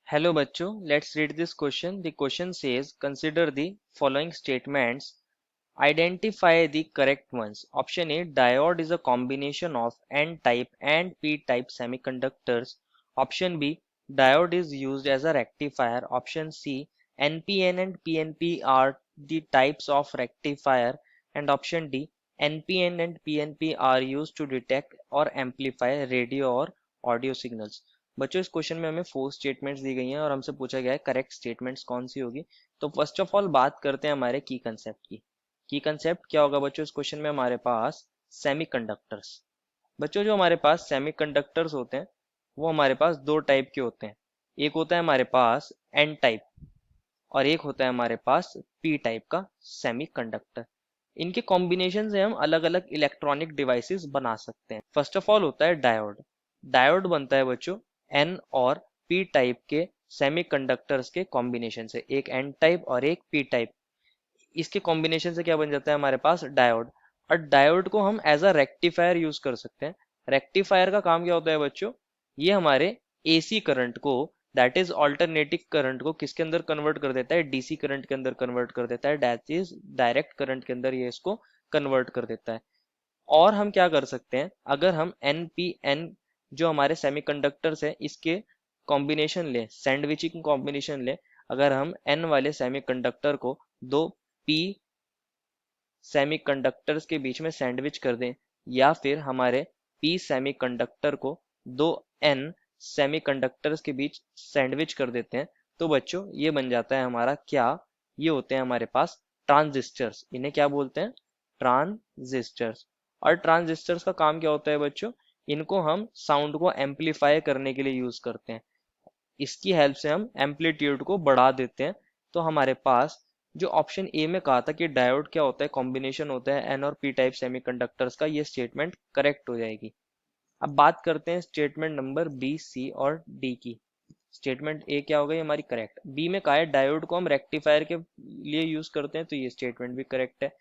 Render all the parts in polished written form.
Hello बच्चों, let's read this question. The question says, consider the following statements. Identify the correct ones. Option A, diode is a combination of N-type and P-type semiconductors. Option B, diode is used as a rectifier. Option C, NPN and PNP are the types of rectifier. And option D, NPN and PNP are used to detect or amplify radio or audio signals. बच्चों इस question में हमें 4 statements दी गई हैं और हमसे पूछा गया है करेक्ट स्टेटमेंट्स कौन सी होगी। तो फर्स्ट ऑफ ऑल बात करते हैं हमारे की कंसेप्ट की कंसेप्ट क्या होगा बच्चों। इस क्वेश्चन में हमारे पास सेमीकंडक्टर्स, बच्चों जो हमारे पास सेमीकंडक्टर्स होते हैं वो हमारे पास दो टाइप के होते हैं। एक होता है हमारे पास एन टाइप और एक होता है हमारे पास पी टाइप का सेमीकंडक्टर। इनके कॉम्बिनेशन से हम अलग अलग इलेक्ट्रॉनिक डिवाइसेस बना सकते हैं। फर्स्ट ऑफ ऑल होता है डायोड। डायोड बनता है बच्चों एन और पी टाइप के सेमीकंडक्टर्स के कॉम्बिनेशन से, एक एन टाइप और एक पी टाइप। इसके कॉम्बिनेशन से क्या बन जाता है हमारे पास डायोड। और डायोड को हम एज अ रेक्टिफायर यूज कर सकते हैं। रेक्टिफायर का काम क्या होता है बच्चों, ये हमारे एसी करंट को, दैट इज ऑल्टरनेटिंग करंट को किसके अंदर कन्वर्ट कर देता है, डीसी करंट के अंदर कन्वर्ट कर देता है, दैट इज डायरेक्ट करंट के अंदर ये इसको कन्वर्ट कर देता है। और हम क्या कर सकते हैं, अगर हम एन पी एन जो हमारे सेमीकंडक्टर्स है इसके कॉम्बिनेशन ले, सैंडविचिंग कॉम्बिनेशन ले, अगर हम एन वाले सेमीकंडक्टर को दो पी सेमीकंडक्टर्स के बीच में सैंडविच कर दें, या फिर हमारे पी सेमीकंडक्टर को दो एन सेमीकंडक्टर्स के बीच सैंडविच कर देते हैं, तो बच्चों ये बन जाता है हमारा क्या, ये होते हैं हमारे पास ट्रांजिस्टर्स। इन्हें क्या बोलते हैं, ट्रांजिस्टर्स। और ट्रांजिस्टर्स का काम क्या होता है बच्चों, इनको हम साउंड को एम्पलीफाई करने के लिए यूज करते हैं। इसकी हेल्प से हम एम्पलीट्यूड को बढ़ा देते हैं। तो हमारे पास जो ऑप्शन ए में कहा था कि डायोड क्या होता है, कॉम्बिनेशन होता है एन और पी टाइप सेमीकंडक्टर्स का, ये स्टेटमेंट करेक्ट हो जाएगी। अब बात करते हैं स्टेटमेंट नंबर बी, सी और डी की। स्टेटमेंट ए क्या होगा, ये हमारी करेक्ट। बी में कहा है डायोड को हम रेक्टिफायर के लिए यूज करते हैं, तो ये स्टेटमेंट भी करेक्ट है।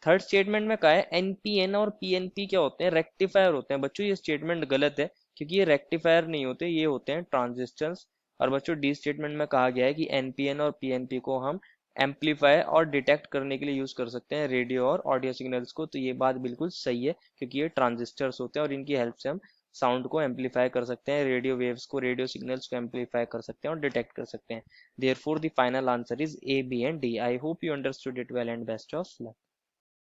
थर्ड स्टेटमेंट में कहा है एनपीएन और पीएनपी क्या होते हैं, रेक्टिफायर होते हैं। बच्चों ये स्टेटमेंट गलत है, क्योंकि ये रेक्टिफायर नहीं होते, ये होते हैं ट्रांजिस्टर्स। और बच्चों डी स्टेटमेंट में कहा गया है कि एनपीएन और पीएनपी को हम एम्पलीफाई और डिटेक्ट करने के लिए यूज कर सकते हैं रेडियो और ऑडियो सिग्नल्स को। तो ये बात बिल्कुल सही है, क्योंकि ये ट्रांजिस्टर्स होते हैं और इनकी हेल्प से हम साउंड को एम्पलीफाई कर सकते हैं, रेडियो वेव्स को, रेडियो सिग्नल्स को एम्पलीफाई कर सकते हैं और डिटेक्ट कर सकते हैं। Therefore the final answer is A, B and D. I hope you understood it well and best of luck.